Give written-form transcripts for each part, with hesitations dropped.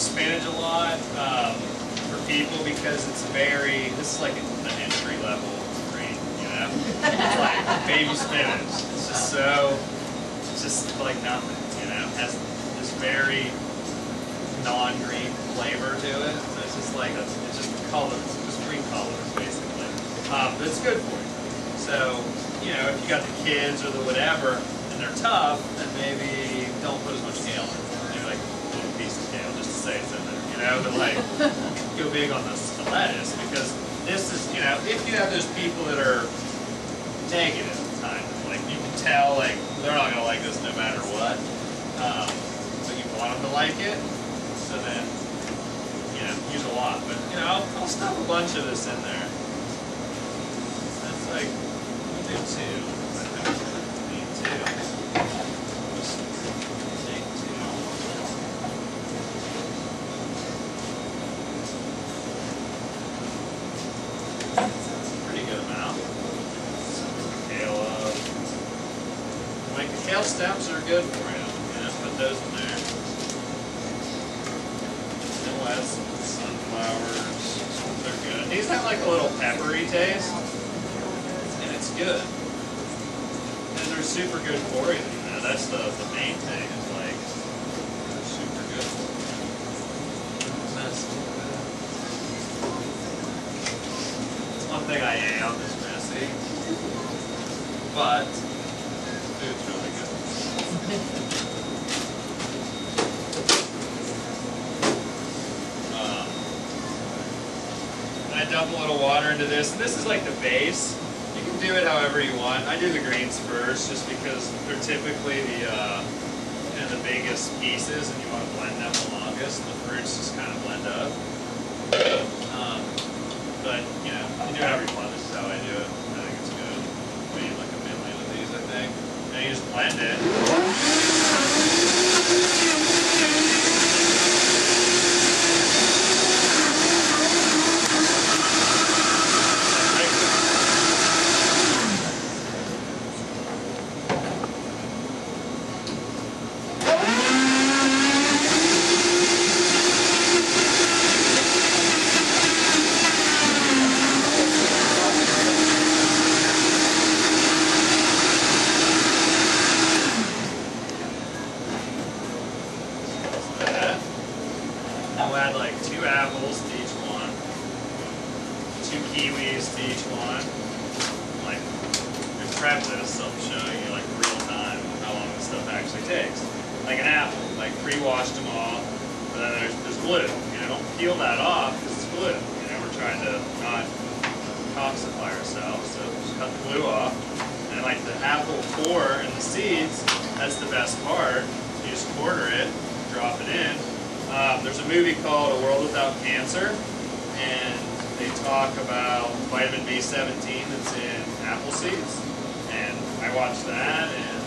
spinach a lot for people because it's this is like an entry level green, you know? It's like baby spinach. It's just like nothing, you know? It has this very non-green flavor to it. So it's just like, it's just colors, just green colors basically. But it's good for you. So, you know, if you got the kids or the whatever, and they're tough, then maybe don't put as much kale in. Maybe like a little piece of kale just to say it's in there, you know? But like, go big on the lettuce because this is, you know, if you have those people that are negative, kind of, like you can tell, like, they're not going to like this no matter what. But you want them to like it, so then, you know, use a lot. But, you know, I'll stuff a bunch of this in there. That's like, we'll do two. Need two. Just take two. Pretty good amount. Kale up. Like the kale stems are good for you. You know, put those in there. And we'll add some sunflowers. They're good. These have like a little peppery taste. And it's good. And they're super good for you. You know, that's the main thing. Is like they're super good for you. That's one thing I am is messy, but food's really good. And I dump a little water into this, and this is like the base. You can do it however you want. I do the greens first, just because they're typically the you know, the biggest pieces, and you want to blend them the longest. The fruits just kind of blend up. But, you know, you do however you want. This is how I do it. I think it's good. We need like a million of these, I think. And you just blend it. We'll add like 2 apples to each one, 2 kiwis to each one. Like, we prep this, so I'm showing you like real time how long this stuff actually takes. Like an apple, like pre-washed them all, but then there's glue. You know, don't peel that off because it's glue. You know, we're trying to not toxify ourselves, so just cut the glue off. And like the apple core and the seeds, that's the best part. You just quarter it, drop it in. There's a movie called A World Without Cancer, and they talk about vitamin B17 that's in apple seeds. And I watched that, and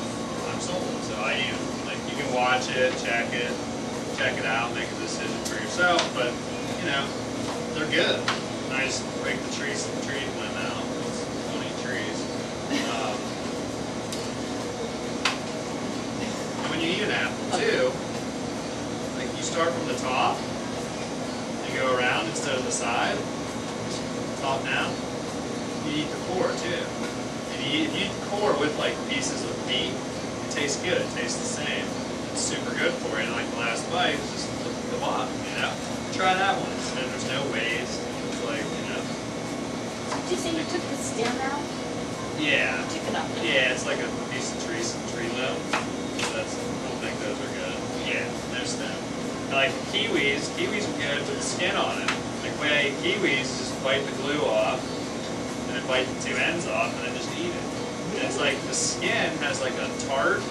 I'm sold. So I use it. Like, you can watch it, check it out, make a decision for yourself. But, you know, they're good. And I just break the tree limb out. Don't eat trees. And when you eat an apple, too, you start from the top and go around instead of the side. Top down. You eat the core too. And if you eat the core with like pieces of meat, it tastes good. It tastes the same. It's super good for you. And like the last bite is just the bottom, you know. Try that one. And there's no waste. It's like, you know. Did you say you took the stem out? Yeah. Took it up. Yeah, it's like a piece of tree limb. So I don't think those are good. Yeah, no stem. Like kiwis are good with the skin on it. Like when I eat kiwis, just bite the glue off, and then bite the 2 ends off, and then just eat it. And it's like the skin has like a tart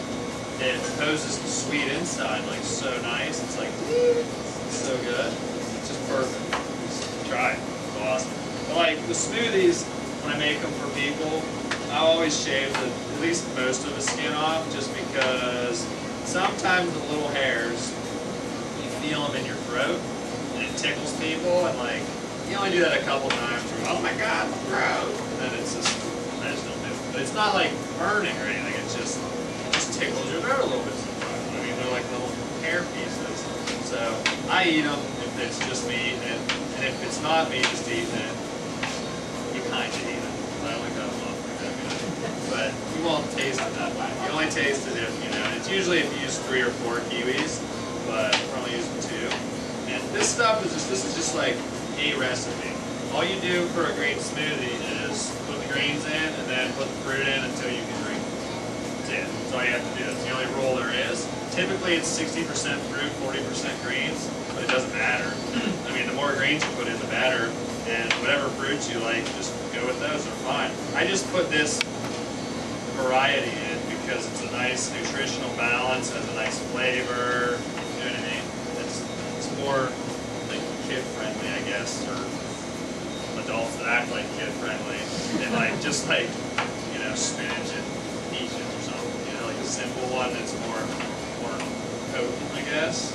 that poses the sweet inside, like so nice. It's like, it's so good. It's just perfect. Just try it. It's awesome. But like the smoothies, when I make them for people, I always shave at least most of the skin off, just because sometimes the little hairs, feel them in your throat, and it tickles people, and like, you only do that a couple times, oh my god, throat, and then it's just, I just don't do it. But it's not like burning or anything, it just tickles your throat a little bit sometimes. I mean, they're like little hair pieces. So, I eat them if it's just meat, and if it's not meat just eating it, you kind of eat it. I only cut them off like that good. But you won't taste it that way. You only taste it if, and it's usually if you use 3 or 4 kiwis, but we're only using 2. And this stuff is just like a recipe. All you do for a green smoothie is put the greens in and then put the fruit in until you can drink it. That's it. That's all you have to do. That's the only rule there is. Typically it's 60% fruit, 40% greens, but it doesn't matter. I mean, the more greens you put in, the better. And whatever fruits you like, just go with those. They're fine. I just put this variety in because it's a nice nutritional balance, has a nice flavor. You know what I mean? It's more like kid friendly, I guess, or adults that act like kid friendly, and like just like spinach and peaches or something, like a simple one that's more potent, I guess.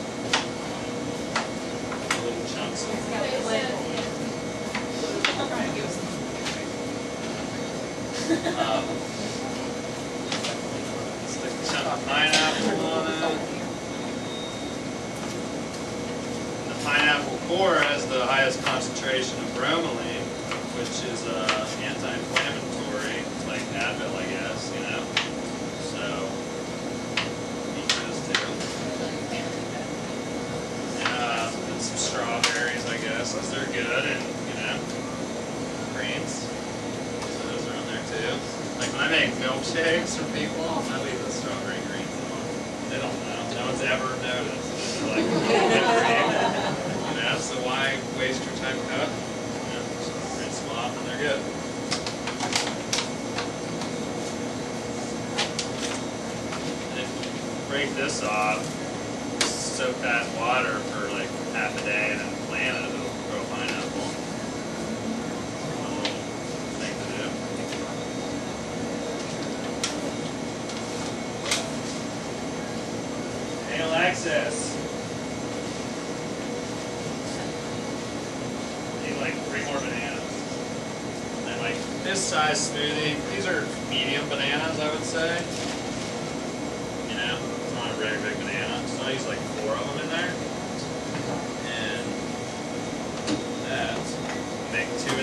Little chunks of stick a chunk of pineapple on it. And the pineapple core has the highest concentration of bromelain, which is anti-inflammatory. It's like Advil, I guess, So, eat those too. And some strawberries, I guess, because they're good, and, greens. So those are on there too. Like when I make milkshakes for people, I leave the strawberry greens on. They don't know. No one's ever noticed. They're like, so why waste your time cooking? Just rinse them off and they're good. And if you break this off, soak that in water for like half a day and then plant it, it'll grow a pineapple. One little thing to do. Hey Alexis. Like 3 more bananas. And then like this size smoothie, these are medium bananas, I would say. It's not a very big banana. So I use like 4 of them in there. And that make 2.5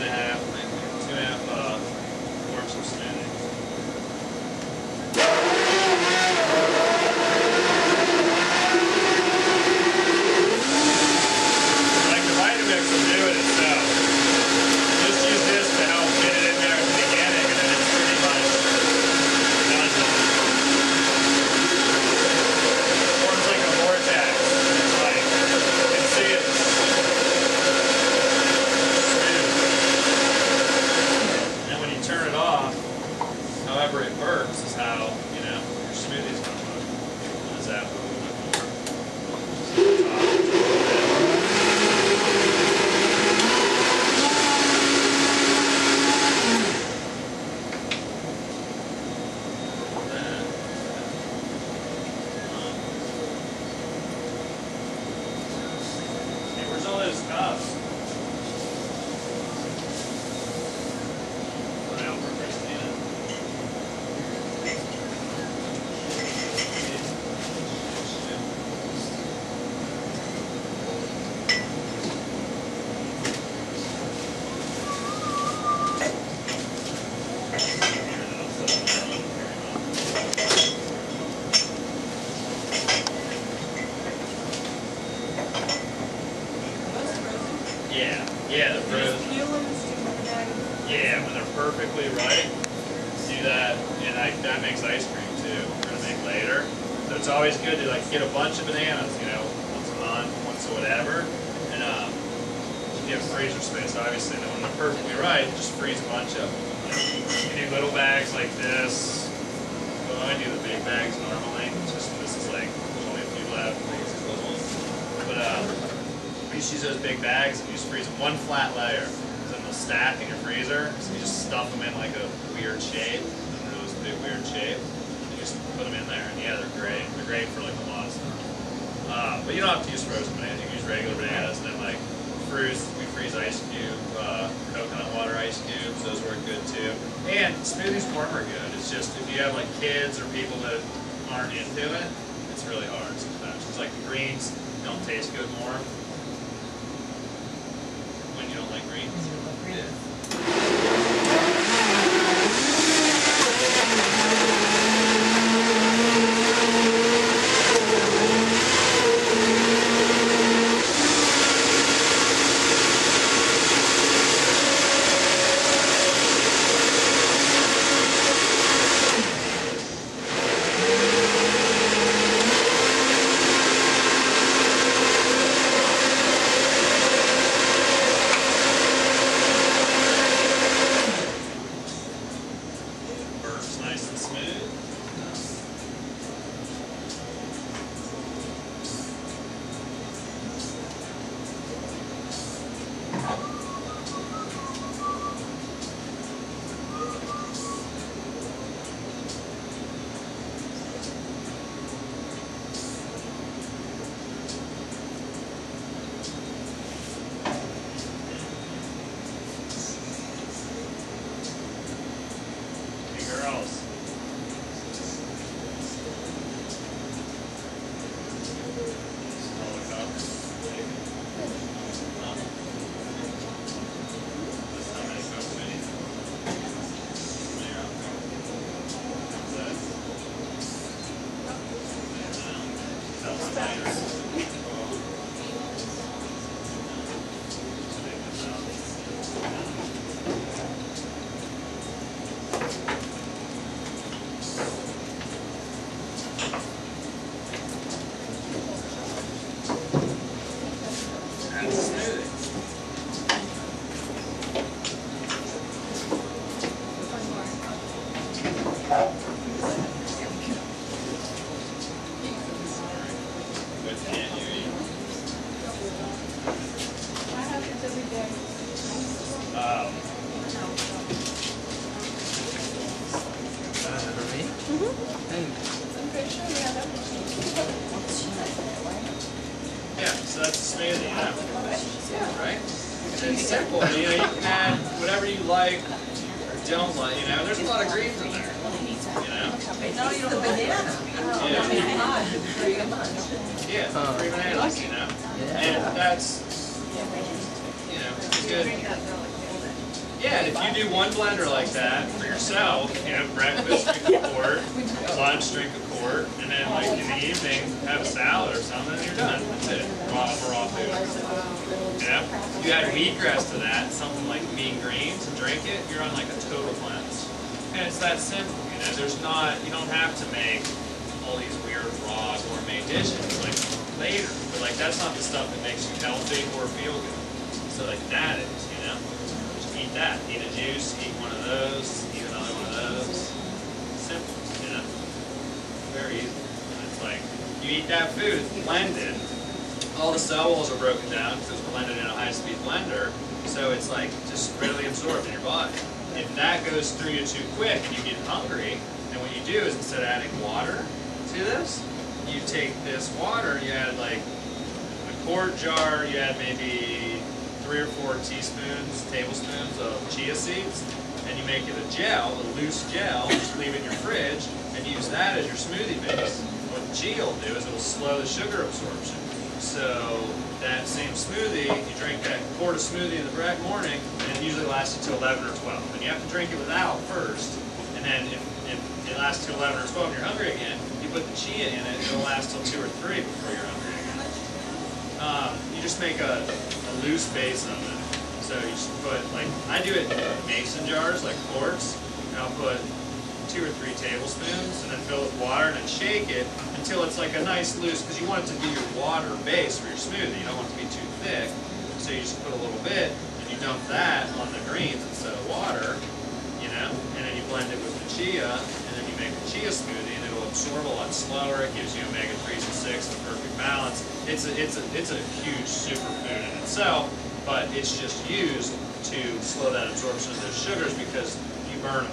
quarts of smoothie. However it works is how, your smoothie's going to look. Is that a little bit more? Hey, where's all those cups? Yeah, they're frozen. Yeah, when they're perfectly ripe, do that, and that makes ice cream too. We're gonna make later. So it's always good to like get a bunch of bananas, once a month, once or whatever, and you have freezer space obviously. And when they're perfectly ripe, just freeze a bunch of them. You do little bags like this. Well, I do the big bags normally. Just this is like there's only a few left. These little ones, but you just use those big bags and you just freeze them one flat layer. Because then they'll stack in your freezer. So you just stuff them in like a weird shape. And those big weird shape. You just put them in there. And yeah, they're great. They're great for like a lot of stuff. But you don't have to use frozen bananas. You can use regular bananas. And then like we freeze ice cube, coconut water ice cubes. Those work good too. And smoothies warm are good. It's just if you have like kids or people that aren't into it, it's really hard sometimes. It's like the greens don't taste good warm. Burns nice and smooth. Hey girls. Smell the cup. That's how many cups we need. There you go. How's that? Tell me later. Take this out. That's a smoothie. What can't you eat? For me? I'm pretty sure we have everything. Yeah, so that's a smoothie, right? And it's simple, you can add whatever you like or don't like, there's a lot of greens in there, No, you don't. The banana. Yeah. Three a month. Yeah, 3 bananas, and that's, good. Yeah, and if you do one blender like that for yourself, breakfast, drink a quart, lunch, drink a quart, and then like in the evening, have a salad or something, and you're done. That's it. Raw food. You add wheatgrass to that, something like mean greens, and drink it, you're on like a total cleanse. And it's that simple, there's not, you don't have to make all these weird raw gourmet dishes like later. But like that's not the stuff that makes you healthy or feel good. So like that is, just eat that. Eat a juice, eat one of those, eat another one of those. Simple, very easy. And it's like, you eat that food, it's blended. All the cell walls are broken down because it's blended in a high-speed blender. So it's like just readily absorbed in your body. If that goes through you too quick and you get hungry, then what you do is instead of adding water to this, you take this water, you add like a quart jar, you add maybe 3 or 4 tablespoons of chia seeds, and you make it a gel, a loose gel, just leave it in your fridge, and use that as your smoothie base. What the chia will do is it will slow the sugar absorption. So that same smoothie, you drink that quart of smoothie in the morning, and it usually lasts you till 11 or 12. And you have to drink it without first, and then if it lasts till 11 or 12 and you're hungry again, you put the chia in it, it'll last till 2 or 3 before you're hungry again. You just make a loose base of it. So you just put, like, I do it in mason jars, like quarts, and I'll put 2 or 3 tablespoons, and then fill it with water, and then shake it until it's like a nice loose, because you want it to be your water base for your smoothie. You don't want it to be too thick, so you just put a little bit, and you dump that on the greens instead of water, and then you blend it with the chia, and then you make a chia smoothie, and it'll absorb a lot slower. It gives you omega-3s and 6, the perfect balance. It's a huge superfood in itself, but it's just used to slow that absorption of those sugars because you burn them.